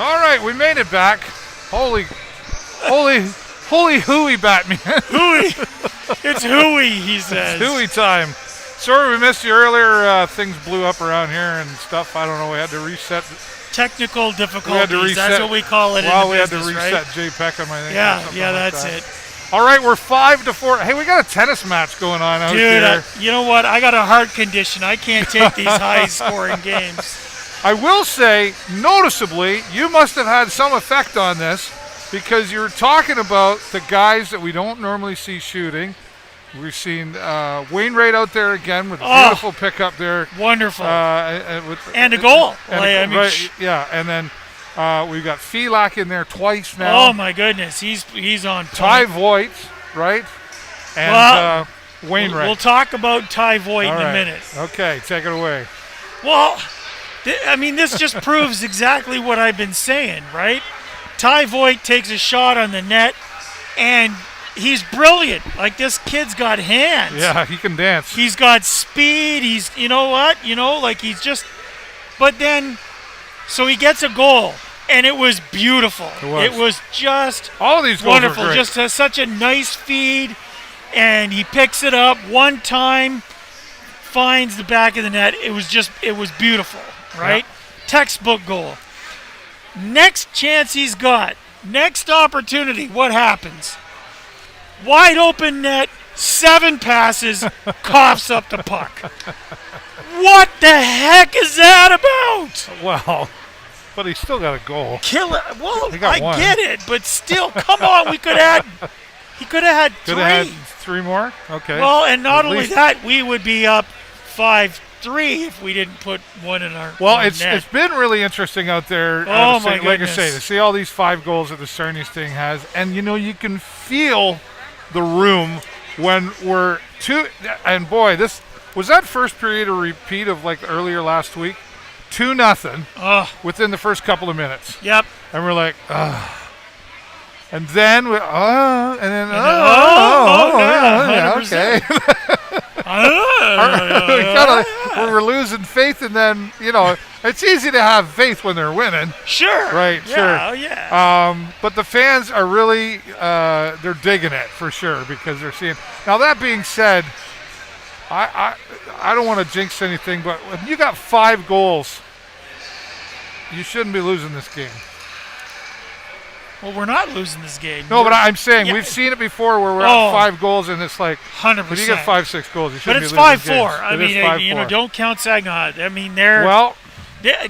All right, we made it back. Holy hooey, Batman. Hooey. It's hooey, he says. It's hooey time. Sorry we missed you earlier. Things blew up around here and stuff. I don't know. We had to reset. Technical difficulties. That's what we call it. Well, in the business, we had to reset right? Jay Peckham, I think. Yeah, that's it. All right, we're 5-4. Hey, we got a tennis match going on out here. Dude, you know what? I got a heart condition. I can't take these high-scoring games. I will say, noticeably, you must have had some effect on this because you're talking about the guys that we don't normally see shooting. We've seen Wainwright out there again with a beautiful pickup there. Wonderful. And a goal. And then we've got Felak in there twice now. Oh, my goodness. He's on point. Ty Voigt, right? And Wainwright. We'll talk about Ty Voigt in a minute. Okay, take it away. Well, this just proves exactly what I've been saying, right? Ty Voigt takes a shot on the net, and he's brilliant. Like, this kid's got hands. Yeah, he can dance. He's got speed. He's, you know what? He's just, but then, so he gets a goal, and it was beautiful. It was just all these goals wonderful. Were great. Just such a nice feed, and he picks it up one time, finds the back of the net. It was beautiful, right? Yep. Textbook goal. Next chance he's got, next opportunity, what happens? Wide open net, 7 passes, coughs up the puck. What the heck is that about? Well, but he still got a goal. Kill it. Well, I one. get it, but still, come on, he could have had 3. Could have had 3 more? Okay. Well, and not only that, we would be up 5-3 if we didn't put one in our it's been really interesting out there. Oh, my goodness. Like I say, to see all these 5 goals that the Sarnia Sting has, and you can feel the room when we're 2. And boy, this was that first period a repeat of like earlier last week, 2-0 within the first couple of minutes. Yep. And we're like, and then we yeah, okay. We're losing faith, and then it's easy to have faith when they're winning. Sure. Right. Yeah, sure. Yeah. But the fans are really they're digging it for sure because they're seeing. Now that being said, I don't want to jinx anything, but when you got 5 goals, you shouldn't be losing this game. Well, we're not losing this game. No, but I'm saying we've seen it before where we're at 5 goals and it's like 100%. When you get 5-6 goals, you shouldn't be losing games. But it's 5-4. I mean, don't count Saginaw. I mean, they're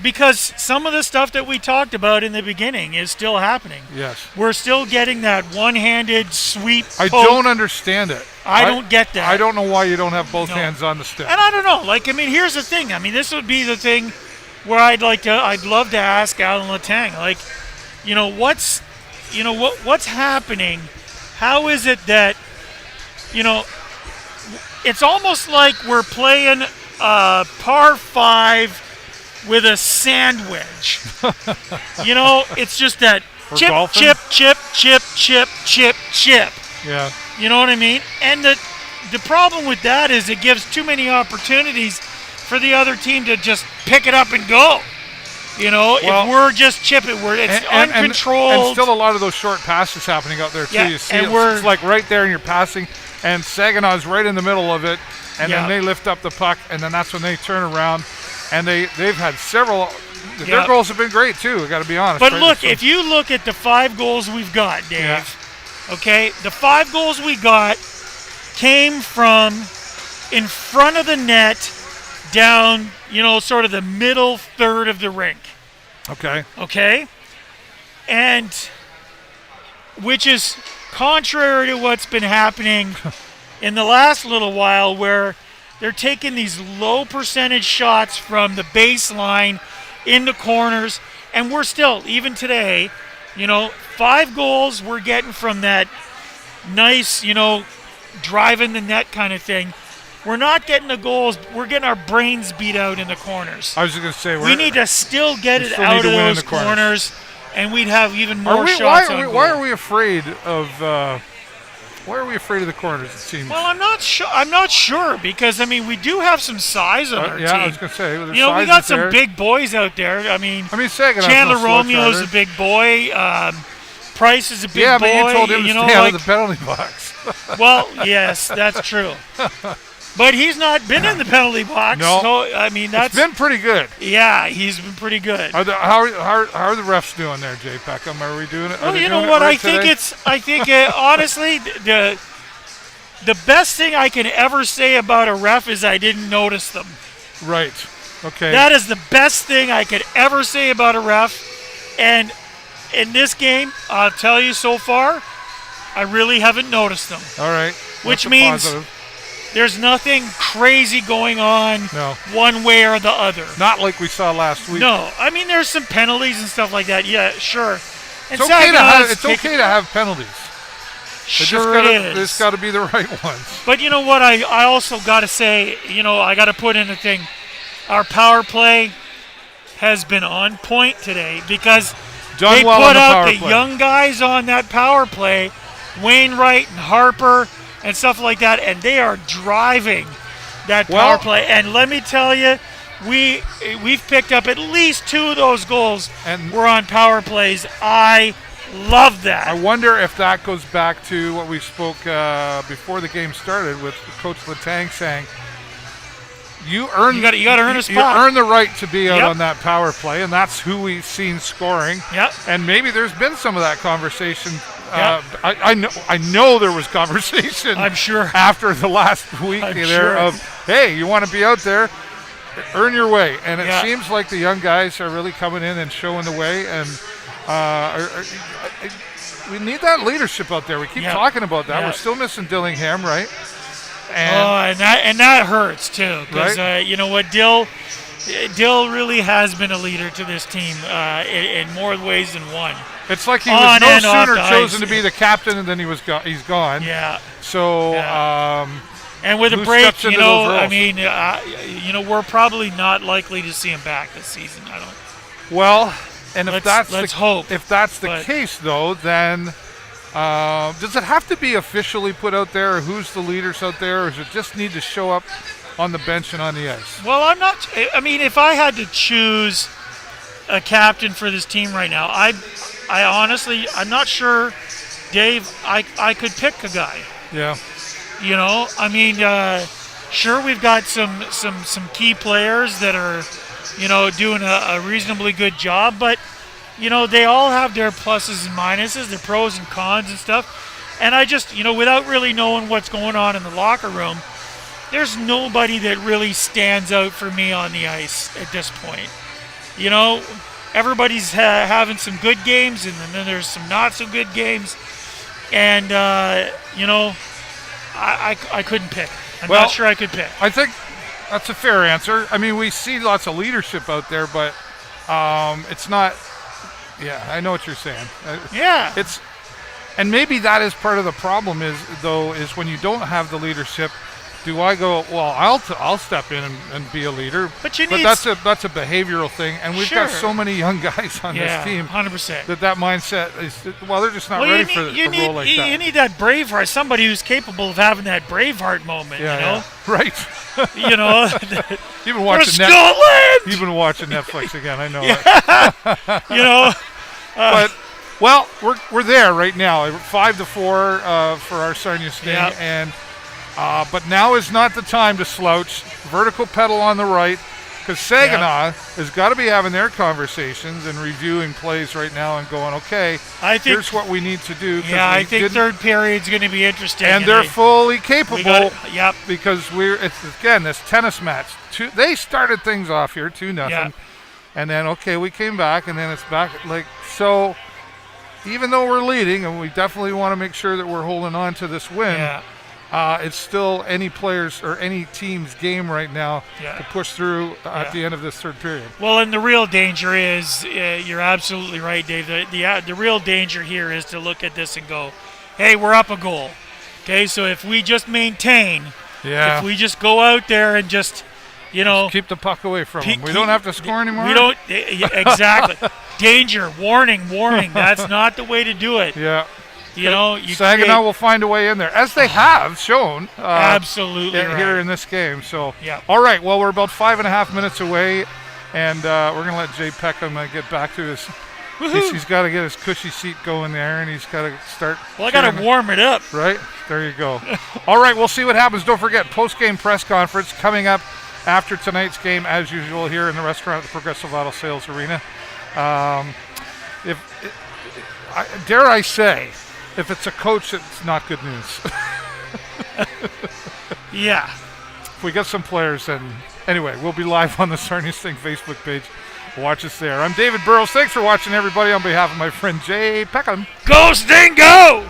because some of the stuff that we talked about in the beginning is still happening. Yes, we're still getting that one-handed sweep. I don't undernd it. I don't get that. I don't know why you don't have both hands on the stick. And I don't know. Here's the thing. This would be the thing where I'd love to ask Alan Letang. What's happening? How is it that, it's almost like we're playing par 5 with a sandwich. It's just that chip, golfing? chip, chip, chip, chip, chip, chip. Yeah. You know what I mean? And the problem with that is it gives too many opportunities for the other team to just pick it up and go. If we're just chipping, it's uncontrolled. And still a lot of those short passes happening out there, too. Yeah, you see it's like right there and you're passing, and Saginaw's right in the middle of it, and then they lift up the puck, and then that's when they turn around. And they've had several – their goals have been great, too, I got to be honest. But look, if you look at the 5 goals we've got, Dave, okay, the 5 goals we got came from in front of the net down, sort of the middle third of the rink. Okay. Okay? And which is contrary to what's been happening in the last little while where they're taking these low percentage shots from the baseline in the corners, and we're still, even today, 5 goals we're getting from that nice, driving the net kind of thing. We're not getting the goals. We're getting our brains beat out in the corners. I was just going to say, we need to still get it out of those corners, and we'd have even more shots on goal. Why are we afraid of Why are we afraid of the corners? It seems. Well, I'm not sure. I'm not sure because I mean we do have some size on our yeah, team. I was gonna say. You know, we got some there. big boys out there. I mean Saginaw. Chandler Romeo's a big boy. Price is a big boy. Yeah, but you told him to stay out of the penalty box. Well, yes, that's true. But he's not been in the penalty box. No. So, I mean, that's been pretty good. Yeah, he's been pretty good. How are the refs doing there, Jay Peckham? Are we doing it? Well, you know what? Right I think honestly, the best thing I can ever say about a ref is I didn't notice them. Right. Okay. That is the best thing I could ever say about a ref. And in this game, I'll tell you so far, I really haven't noticed them. All right. Which means positive. There's nothing crazy going on one way or the other. Not like we saw last week. No. I mean, there's some penalties and stuff like that. Yeah, sure. And it's okay to have penalties. Sure it is. It's got to be the right ones. But you know what? I also got to say, I got to put in a thing. Our power play has been on point today because they put out the young guys on that power play, Wainwright and Harper and stuff like that, and they are driving that power play. And let me tell you, we've picked up at least 2 of those goals and we're on power plays. I love that. I wonder if that goes back to what we spoke before the game started with Coach Letang saying, you got to earn a spot. You earn the right to be out on that power play, and that's who we've seen scoring. Yep. And maybe there's been some of that conversation. I know there was conversation. I'm sure after the last week of, hey, you want to be out there, earn your way. And it seems like the young guys are really coming in and showing the way. And we need that leadership out there. We keep talking about that. We're still missing Dillingham, right? And that hurts too, because you know what, Dill really has been a leader to this team in more ways than one. It's like he was no sooner chosen to be the captain, and then he's gone. Yeah. So and with a break, I mean, we're probably not likely to see him back this season. I don't. Well, and if that's the case, though, then. Does it have to be officially put out there, or who's the leaders out there, or does it just need to show up on the bench and on the ice? Well, I mean, if I had to choose a captain for this team right now, I honestly, I'm not sure, Dave, I could pick a guy. Yeah. I mean, sure, we've got some key players that are, doing a reasonably good job, but they all have their pluses and minuses, their pros and cons and stuff. And I just, without really knowing what's going on in the locker room, there's nobody that really stands out for me on the ice at this point. Everybody's having some good games, and then there's some not so good games. And, I couldn't pick. I'm not sure I could pick. I think that's a fair answer. I mean, we see lots of leadership out there, but it's not... Yeah, I know what you're saying. And maybe that is part of the problem is when you don't have the leadership, do I go, well, I'll step in and be a leader. But that's a behavioral thing, and we've got so many young guys on this team. 100%. That mindset is, they're just not ready for a role like that. You need that Braveheart, somebody who's capable of having that Braveheart moment, Right. You've been watching Scotland! You've been watching Netflix again, I know that. But we're there right now. 5-4 for our Sarnia Sting, and but now is not the time to slouch. Vertical pedal on the right, because Saginaw has got to be having their conversations and reviewing plays right now and going, okay, here's what we need to do. Yeah, I think third period's going to be interesting. And they're fully capable. Because it's this tennis match. They started things off here 2-0, and then we came back, and then it's back so. Even though we're leading, and we definitely want to make sure that we're holding on to this win, it's still any players or any team's game right now to push through at the end of this third period. Well, and the real danger is, you're absolutely right, Dave. The real danger here is to look at this and go, hey, we're up a goal. Okay, so if we just maintain, if we just go out there and just keep the puck away from them. We don't have to score anymore. We don't exactly. Danger, warning. That's not the way to do it. Yeah. You know, Saginaw will find a way in there, as they have shown. Absolutely here in this game. So, yeah. All right. Well, we're about 5.5 minutes away, and we're going to let Jay Peckham get back to his. He's got to get his cushy seat going there, and he's got to start. Well, I got to warm it up. Right there, you go. All right, we'll see what happens. Don't forget, post-game press conference coming up after tonight's game, as usual, here in the restaurant at the Progressive Auto Sales Arena. Dare I say, if it's a coach, it's not good news. Yeah. If we get some players, then anyway, we'll be live on the Sarnia Sting Facebook page. Watch us there. I'm David Burrows. Thanks for watching, everybody. On behalf of my friend Jay Peckham. Go Sting, go!